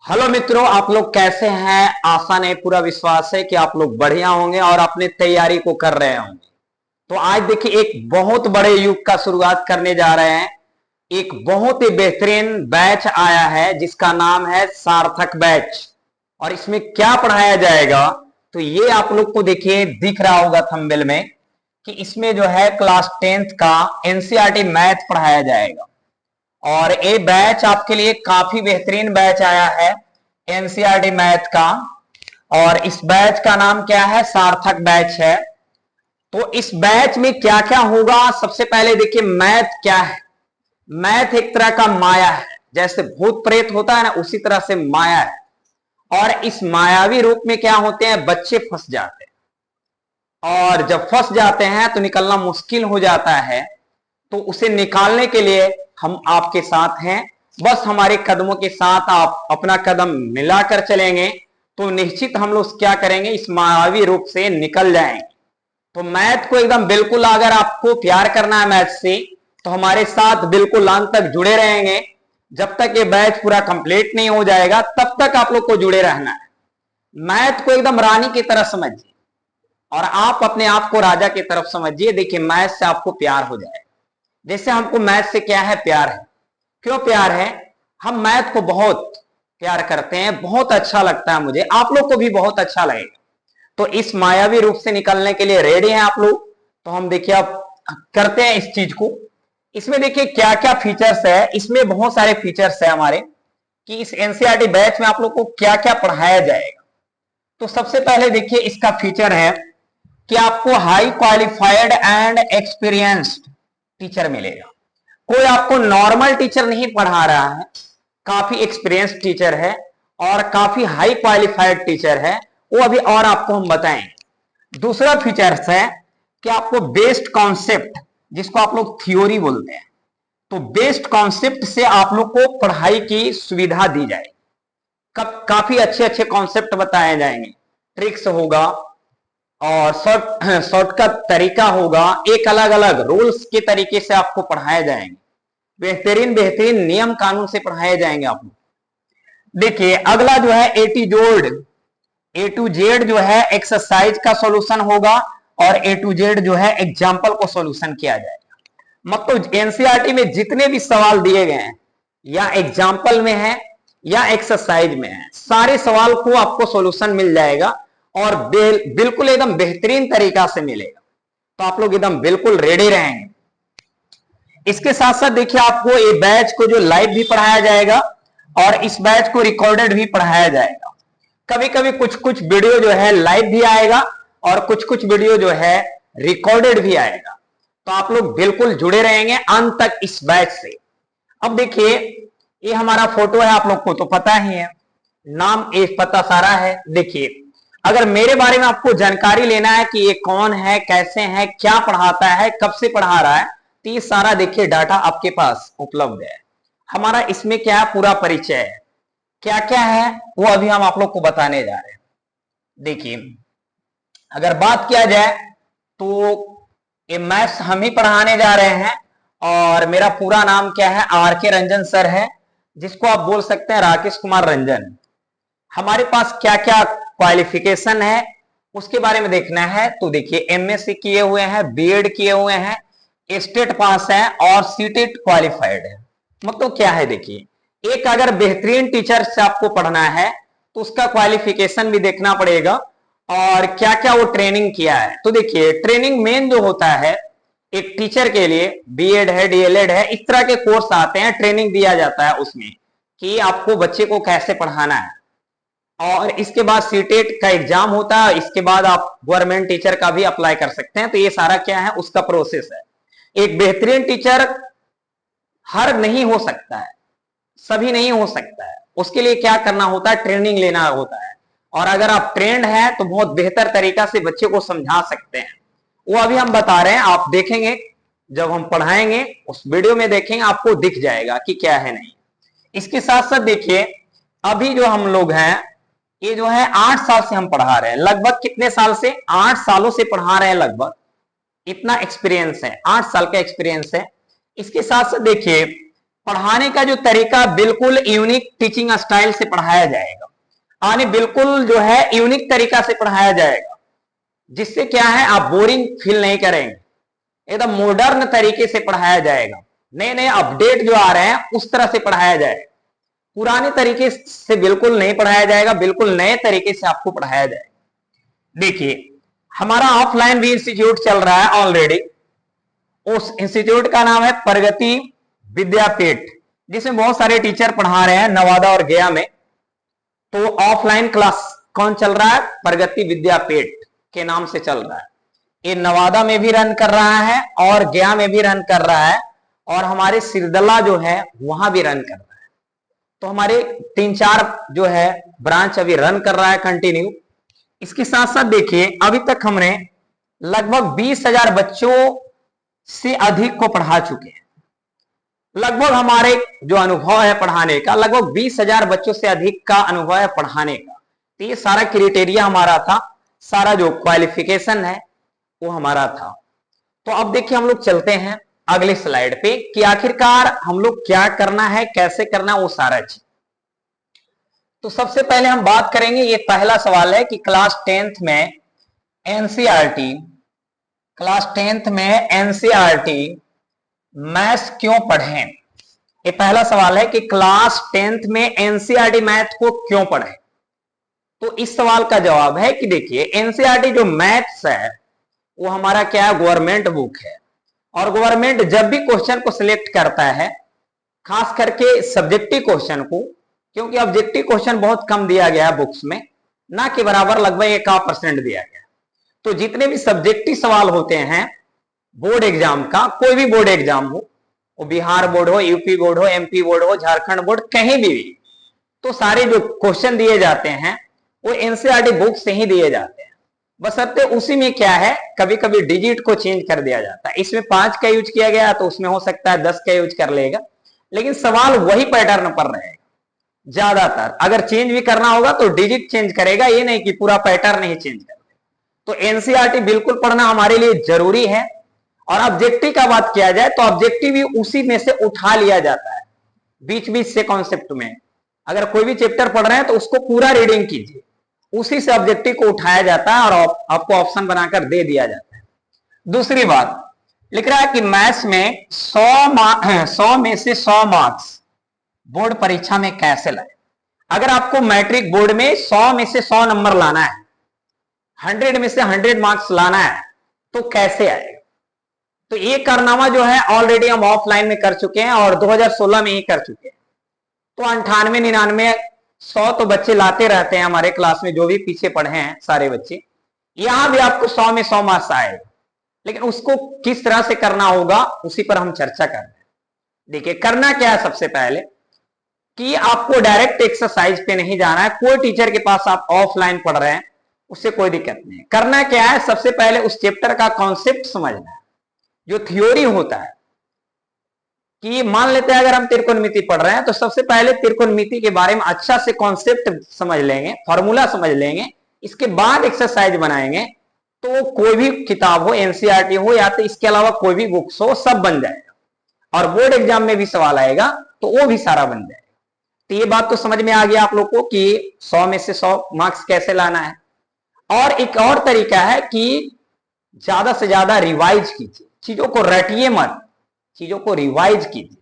Hello मित्रों, आप लोग कैसे हैं। आशा नहीं पूरा विश्वास है कि आप लोग बढ़िया होंगे और अपनी तैयारी को कर रहे होंगे। तो आज देखिए एक बहुत बड़े युग का शुरुआत करने जा रहे हैं। एक बहुत ही बेहतरीन बैच आया है जिसका नाम है सार्थक बैच। और इसमें क्या पढ़ाया जाएगा तो ये आप लोग को देखिए दिख रहा होगा थंबनेल में कि इसमें जो है क्लास 10th का एनसीईआरटी मैथ पढ़ाया जाएगा। और ये बैच आपके लिए काफी बेहतरीन बैच आया है एनसीईआरटी मैथ का। और इस बैच का नाम क्या है, सार्थक बैच है। तो इस बैच में क्या क्या होगा, सबसे पहले देखिए मैथ क्या है। मैथ एक तरह का माया है, जैसे भूत प्रेत होता है ना, उसी तरह से माया है। और इस मायावी रूप में क्या होते हैं, बच्चे फंस जाते हैं। और जब फंस जाते हैं तो निकलना मुश्किल हो जाता है। तो उसे निकालने के लिए हम आपके साथ हैं। बस हमारे कदमों के साथ आप अपना कदम मिलाकर चलेंगे तो निश्चित हम लोग क्या करेंगे, इस मायावी रूप से निकल जाएंगे। तो मैथ को एकदम बिल्कुल, अगर आपको प्यार करना है मैथ से, तो हमारे साथ बिल्कुल अंत तक जुड़े रहेंगे। जब तक ये बैच पूरा कंप्लीट नहीं हो जाएगा तब तक आप लोग को जुड़े रहना है। मैथ को एकदम रानी की तरह समझिए और आप अपने आप को राजा की तरफ समझिए। देखिए मैथ से आपको प्यार हो जाएगा। जैसे हमको मैथ से क्या है, प्यार है। क्यों प्यार है, हम मैथ को बहुत प्यार करते हैं, बहुत अच्छा लगता है मुझे, आप लोग को भी बहुत अच्छा लगेगा। तो इस मायावी रूप से निकलने के लिए रेडी हैं आप लोग। तो हम देखिए अब करते हैं इस चीज को। इसमें देखिए क्या क्या फीचर्स है, इसमें बहुत सारे फीचर्स है हमारे कि इस एनसीईआरटी बैच में आप लोग को क्या क्या पढ़ाया जाएगा। तो सबसे पहले देखिए इसका फीचर है कि आपको high qualified and experienced teacher मिलेगा। कोई आपको नॉर्मल टीचर नहीं पढ़ा रहा है, काफी एक्सपीरियंस टीचर है और काफी हाई क्वालिफाइड टीचर है। वो अभी और आपको हम बताएंगे। दूसरा फीचर्स है कि आपको बेस्ड कॉन्सेप्ट, जिसको आप लोग थ्योरी बोलते हैं, तो बेस्ड कॉन्सेप्ट से आप लोग को पढ़ाई की सुविधा दी जाएगी। काफी अच्छे अच्छे कॉन्सेप्ट बताए जाएंगे, ट्रिक्स होगा और शॉर्टकट तरीका होगा। एक अलग अलग रूल्स के तरीके से आपको पढ़ाए जाएंगे। बेहतरीन बेहतरीन नियम कानून से पढ़ाए जाएंगे आप लोग। देखिए अगला जो है ए टू जेड जो है एक्सरसाइज का सॉल्यूशन होगा और ए टू जेड जो है एग्जाम्पल को सॉल्यूशन किया जाएगा। मतलब एनसीईआरटी में जितने भी सवाल दिए गए हैं या एग्जाम्पल में है या एक्सरसाइज में है, सारे सवाल को आपको सॉल्यूशन मिल जाएगा और बिल्कुल एकदम बेहतरीन तरीका से मिलेगा। तो आप लोग एकदम बिल्कुल रेडी रहेंगे। इसके साथ साथ देखिए आपको ये बैच को जो लाइव भी पढ़ाया जाएगा और इस बैच को रिकॉर्डेड भी पढ़ाया जाएगा। कभी कभी कुछ कुछ वीडियो जो है लाइव भी आएगा और कुछ कुछ वीडियो जो है रिकॉर्डेड भी आएगा। तो आप लोग बिल्कुल जुड़े रहेंगे अंत तक इस बैच से। अब देखिए ये हमारा फोटो है, आप लोग को तो पता ही है, नाम ये पता सारा है। देखिए अगर मेरे बारे में आपको जानकारी लेना है कि ये कौन है, कैसे है, क्या पढ़ाता है, कब से पढ़ा रहा है, तो ये सारा देखिए डाटा आपके पास उपलब्ध है। हमारा इसमें क्या है, पूरा परिचय है, क्या क्या है वो अभी हम आप लोग को बताने जा रहे हैं। देखिए अगर बात किया जाए तो ये मैथ्स हम ही पढ़ाने जा रहे हैं और मेरा पूरा नाम क्या है, आर के रंजन सर है, जिसको आप बोल सकते हैं राकेश कुमार रंजन। हमारे पास क्या क्या क्वालिफिकेशन है उसके बारे में देखना है। तो देखिए एमएससी किए हुए हैं, बीएड किए हुए हैं, स्टेट पास है और सीटेट क्वालिफाइड है। मतलब क्या है, देखिए एक अगर बेहतरीन टीचर से आपको पढ़ना है तो उसका क्वालिफिकेशन भी देखना पड़ेगा और क्या क्या वो ट्रेनिंग किया है। तो देखिए ट्रेनिंग मेन जो होता है एक टीचर के लिए, बीएड है, डीएलएड है, इस तरह के कोर्स आते हैं, ट्रेनिंग दिया जाता है उसमें कि आपको बच्चे को कैसे पढ़ाना है। और इसके बाद सीटेट का एग्जाम होता है, इसके बाद आप गवर्नमेंट टीचर का भी अप्लाई कर सकते हैं। तो ये सारा क्या है, उसका प्रोसेस है। एक बेहतरीन टीचर हर नहीं हो सकता है, सभी नहीं हो सकता है, उसके लिए क्या करना होता है, ट्रेनिंग लेना होता है। और अगर आप ट्रेंड हैं तो बहुत बेहतर तरीका से बच्चे को समझा सकते हैं। वो अभी हम बता रहे हैं, आप देखेंगे जब हम पढ़ाएंगे उस वीडियो में देखेंगे, आपको दिख जाएगा कि क्या है नहीं। इसके साथ साथ देखिए अभी जो हम लोग हैं ये जो है 8 साल से हम पढ़ा रहे हैं, लगभग कितने साल से, 8 सालों से पढ़ा रहे हैं लगभग, इतना एक्सपीरियंस है, 8 साल का एक्सपीरियंस है। इसके साथ साथ देखिए पढ़ाने का जो तरीका बिल्कुल यूनिक टीचिंग स्टाइल से पढ़ाया जाएगा, यानी बिल्कुल जो है यूनिक तरीका से पढ़ाया जाएगा, जिससे क्या है आप बोरिंग फील नहीं करेंगे। एकदम मॉडर्न तरीके से पढ़ाया जाएगा, नए नए अपडेट जो आ रहे हैं उस तरह से पढ़ाया जाएगा। पुराने तरीके से बिल्कुल नहीं पढ़ाया जाएगा, बिल्कुल नए तरीके से आपको पढ़ाया जाएगा। देखिए हमारा ऑफलाइन भी इंस्टीट्यूट चल रहा है ऑलरेडी। उस इंस्टीट्यूट का नाम है प्रगति विद्यापीठ, जिसमें बहुत सारे टीचर पढ़ा रहे हैं नवादा और गया में। तो ऑफलाइन क्लास कौन चल रहा है? प्रगति विद्यापीठ के नाम से चल रहा है। ये नवादा में भी रन कर रहा है और गया में भी रन कर रहा है, और हमारे सिरदला जो है वहां भी रन कर रहा है। तो हमारे 3-4 जो है ब्रांच अभी रन कर रहा है कंटिन्यू। इसके साथ साथ देखिए अभी तक हमने लगभग 20,000 बच्चों से अधिक को पढ़ा चुके हैं। लगभग हमारे जो अनुभव है पढ़ाने का, लगभग 20,000 बच्चों से अधिक का अनुभव है पढ़ाने का। तो ये सारा क्राइटेरिया हमारा था, सारा जो क्वालिफिकेशन है वो हमारा था। तो अब देखिए हम लोग चलते हैं अगले स्लाइड पे कि आखिरकार हम लोग क्या करना है, कैसे करना है, वो सारा चीज। तो सबसे पहले हम बात करेंगे, ये पहला सवाल है कि क्लास 10th में एनसीईआरटी मैथ्स क्यों पढ़ें। ये पहला सवाल है कि क्लास 10th में एनसीईआरटी मैथ को क्यों पढ़ें। तो इस सवाल का जवाब है कि देखिए एनसीईआरटी जो मैथ्स है वो हमारा क्या है, गवर्नमेंट बुक है। और गवर्नमेंट जब भी क्वेश्चन को सिलेक्ट करता है, खास करके सब्जेक्टिव क्वेश्चन को, क्योंकि ऑब्जेक्टिव क्वेश्चन बहुत कम दिया गया है बुक्स में, ना के बराबर लगभग 1% दिया गया। तो जितने भी सब्जेक्टिव सवाल होते हैं बोर्ड एग्जाम का, कोई भी बोर्ड एग्जाम हो, वो बिहार बोर्ड हो, यूपी बोर्ड हो, एमपी बोर्ड हो, झारखंड बोर्ड, कहीं भी, तो सारे जो क्वेश्चन दिए जाते हैं वो एनसीईआरटी बुक से ही दिए जाते हैं। बशर्ते उसी में क्या है, कभी कभी डिजिट को चेंज कर दिया जाता है। इसमें 5 का यूज किया गया तो उसमें हो सकता है 10 का यूज कर लेगा, लेकिन सवाल वही पैटर्न पर रहेगा ज्यादातर। अगर चेंज भी करना होगा तो डिजिट चेंज करेगा, ये नहीं कि पूरा पैटर्न ही चेंज कर देगा। तो एनसीईआरटी बिल्कुल पढ़ना हमारे लिए जरूरी है। और ऑब्जेक्टिव का बात किया जाए तो ऑब्जेक्टिव भी उसी में से उठा लिया जाता है, बीच बीच से कॉन्सेप्ट में। अगर कोई भी चैप्टर पढ़ रहे हैं तो उसको पूरा रीडिंग कीजिए, उसी से ऑब्जेक्टिव को उठाया जाता है और आपको ऑप्शन बनाकर दे दिया जाता है। दूसरी बात लिख रहा है कि मैथ्स में 100 में से 100 मार्क्स बोर्ड परीक्षा में कैसे लाए। अगर आपको मैट्रिक बोर्ड में 100 में से 100 नंबर लाना है, 100 में से 100 मार्क्स लाना है, तो कैसे आएगा। तो ये कारनामा जो है ऑलरेडी हम ऑफलाइन में कर चुके हैं और 2016 में ही कर चुके हैं। तो 98, 99, 100 तो बच्चे लाते रहते हैं हमारे क्लास में, जो भी पीछे पढ़े हैं सारे बच्चे। यहां भी आपको 100 में 100 मार्क्स आएगा, लेकिन उसको किस तरह से करना होगा उसी पर हम चर्चा कर रहे हैं। देखिए करना क्या है, सबसे पहले कि आपको डायरेक्ट एक्सरसाइज पे नहीं जाना है। कोई टीचर के पास आप ऑफलाइन पढ़ रहे हैं उससे कोई दिक्कत नहीं है। करना क्या है, सबसे पहले उस चैप्टर का कॉन्सेप्ट समझना है, जो थ्योरी होता है। कि मान लेते हैं अगर हम त्रिकोणमिति पढ़ रहे हैं तो सबसे पहले त्रिकोणमिति के बारे में अच्छा से कॉन्सेप्ट समझ लेंगे, फॉर्मूला समझ लेंगे, इसके बाद एक्सरसाइज बनाएंगे। तो कोई भी किताब हो, एनसीईआरटी हो या तो इसके अलावा कोई भी बुक्स हो, सब बन जाएगा। और बोर्ड एग्जाम में भी सवाल आएगा तो वो भी सारा बन जाएगा। तो ये बात तो समझ में आ गया आप लोग को कि 100 में से 100 मार्क्स कैसे लाना है। और एक और तरीका है कि ज्यादा से ज्यादा रिवाइज कीजिए, चीजों को रटिए मत, चीजों को रिवाइज कीजिए।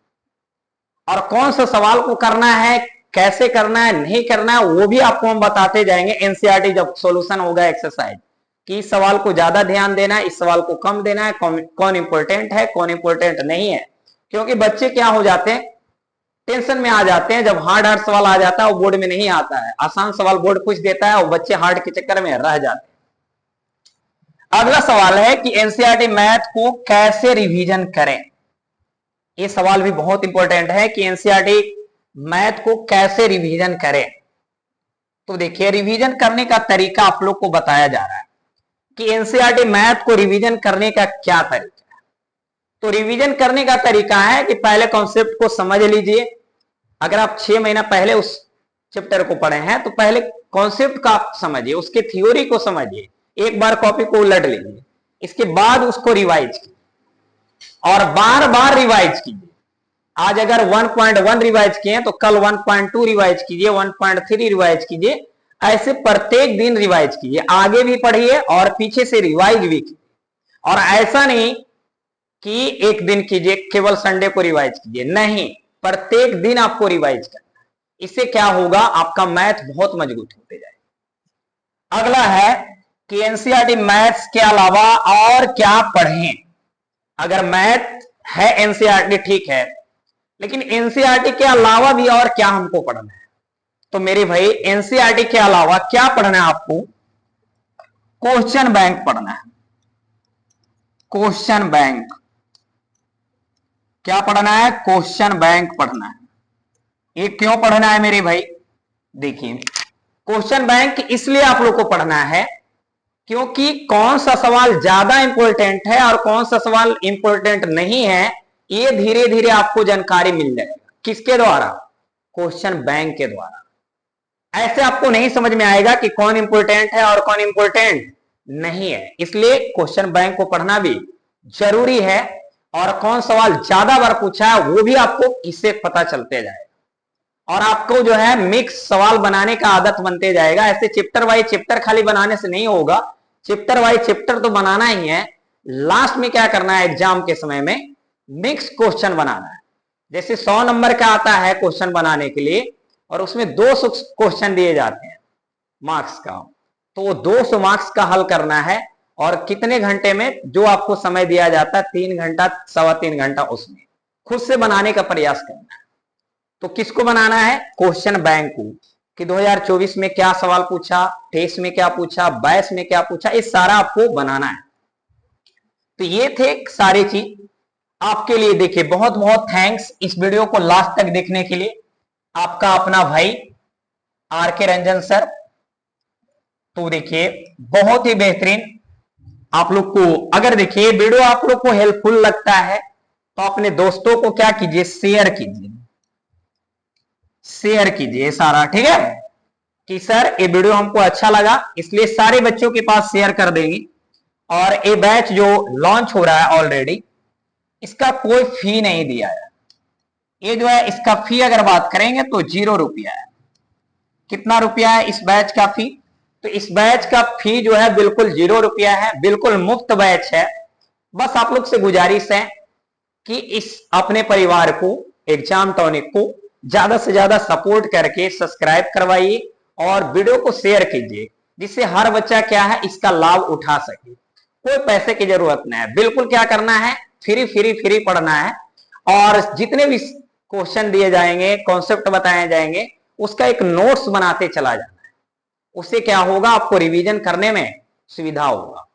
और कौन सा सवाल को करना है, कैसे करना है, नहीं करना है, वो भी आपको हम बताते जाएंगे एनसीईआरटी जब सॉल्यूशन होगा एक्सरसाइज, कि इस सवाल को ज्यादा ध्यान देना है, इस सवाल को कम देना है, कौन इंपॉर्टेंट है, कौन इंपॉर्टेंट नहीं है। क्योंकि बच्चे क्या हो जाते हैं, टेंशन में आ जाते हैं जब हार्ड सवाल आ जाता है, वो बोर्ड में नहीं आता है। आसान सवाल बोर्ड पूछ देता है और बच्चे हार्ड के चक्कर में रह जाते हैं। अगला सवाल है कि एनसीईआरटी मैथ को कैसे रिवीजन करें। ये सवाल भी बहुत इंपॉर्टेंट है कि एनसीईआरटी मैथ को कैसे रिवीजन करें। तो देखिए रिवीजन करने का तरीका आप लोग को बताया जा रहा है कि एनसीईआरटी मैथ को रिवीजन करने का क्या तरीका है। तो रिवीजन करने का तरीका है कि पहले कॉन्सेप्ट को समझ लीजिए। अगर आप 6 महीना पहले उस चैप्टर को पढ़े हैं तो पहले कॉन्सेप्ट का आप समझिए, उसके थ्योरी को समझिए, एक बार कॉपी को उलट लीजिए, इसके बाद उसको रिवाइज कीजिए और बार बार रिवाइज कीजिए। आज अगर 1.1 रिवाइज किए तो कल 1.2 रिवाइज कीजिए, 1.3 रिवाइज कीजिए, ऐसे प्रत्येक दिन रिवाइज कीजिए, आगे भी पढ़िए और पीछे से रिवाइज भी कीजिए। और ऐसा नहीं कि एक दिन कीजिए, केवल संडे को रिवाइज कीजिए, नहीं, प्रत्येक दिन आपको रिवाइज करना है। इससे क्या होगा, आपका मैथ बहुत मजबूत होते जाएगा। अगला है कि एनसीईआरटी मैथ्स के अलावा और क्या पढ़ें। अगर मैथ है एनसीईआरटी ठीक है, लेकिन एनसीईआरटी के अलावा भी और क्या हमको पढ़ना है। तो मेरे भाई एनसीईआरटी के अलावा क्या पढ़ना है आपको, क्वेश्चन बैंक पढ़ना है। क्वेश्चन बैंक क्या पढ़ना है, क्वेश्चन बैंक पढ़ना है। ये क्यों पढ़ना है मेरे भाई, देखिए क्वेश्चन बैंक इसलिए आप लोग को पढ़ना है क्योंकि कौन सा सवाल ज्यादा इंपॉर्टेंट है और कौन सा सवाल इंपॉर्टेंट नहीं है, ये धीरे धीरे आपको जानकारी मिल जाएगा। किसके द्वारा, क्वेश्चन बैंक के द्वारा। ऐसे आपको नहीं समझ में आएगा कि कौन इंपॉर्टेंट है और कौन इंपॉर्टेंट नहीं है, इसलिए क्वेश्चन बैंक को पढ़ना भी जरूरी है। और कौन सवाल ज्यादा बार पूछा है वो भी आपको इससे पता चलते जाएगा, और आपको जो है मिक्स सवाल बनाने का आदत बनते जाएगा। ऐसे चैप्टर वाइज चैप्टर खाली बनाने से नहीं होगा, चैप्टर वाइज चैप्टर तो बनाना ही है, लास्ट में क्या करना है, एग्जाम के समय में मिक्स क्वेश्चन बनाना है। जैसे 100 नंबर का आता है क्वेश्चन बनाने के लिए, और उसमें 200 क्वेश्चन दिए जाते हैं मार्क्स का, तो वो 200 मार्क्स का हल करना है। और कितने घंटे में, जो आपको समय दिया जाता है 3 घंटा 3.25 घंटा, उसमें खुद से बनाने का प्रयास करना है। तो किसको बनाना है, क्वेश्चन बैंक को, कि 2024 में क्या सवाल पूछा, 23 में क्या पूछा, 22 में क्या पूछा, ये सारा आपको बनाना है। तो ये थे सारी चीज आपके लिए। देखिए बहुत बहुत थैंक्स इस वीडियो को लास्ट तक देखने के लिए। आपका अपना भाई आर.के. रंजन सर। तो देखिए बहुत ही बेहतरीन आप लोग को, अगर देखिए वीडियो आप लोग को हेल्पफुल लगता है तो अपने दोस्तों को क्या कीजिए, शेयर कीजिए, शेयर कीजिए सारा, ठीक है, कि सर ये वीडियो हमको अच्छा लगा, इसलिए सारे बच्चों के पास शेयर कर देंगे। और ये बैच जो लॉन्च हो रहा है ऑलरेडी, इसका कोई फी नहीं दिया है। ये जो है इसका फी अगर बात करेंगे तो 0 रुपया है। कितना रुपया है इस बैच का फी, तो इस बैच का फी जो है बिल्कुल 0 रुपया है, बिल्कुल मुफ्त बैच है। बस आप लोग से गुजारिश है कि इस अपने परिवार को, एग्जाम टॉनिक को ज्यादा से ज्यादा सपोर्ट करके सब्सक्राइब करवाइए और वीडियो को शेयर कीजिए, जिससे हर बच्चा क्या है इसका लाभ उठा सके। कोई पैसे की जरूरत नहीं है, बिल्कुल क्या करना है, फ्री फ्री फ्री पढ़ना है। और जितने भी क्वेश्चन दिए जाएंगे, कॉन्सेप्ट बताए जाएंगे, उसका एक नोट्स बनाते चला जाना है। उससे क्या होगा, आपको रिवीजन करने में सुविधा होगा।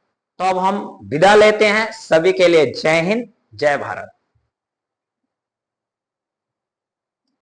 तो अब हम विदा लेते हैं, सभी के लिए जय हिंद, जय भारत।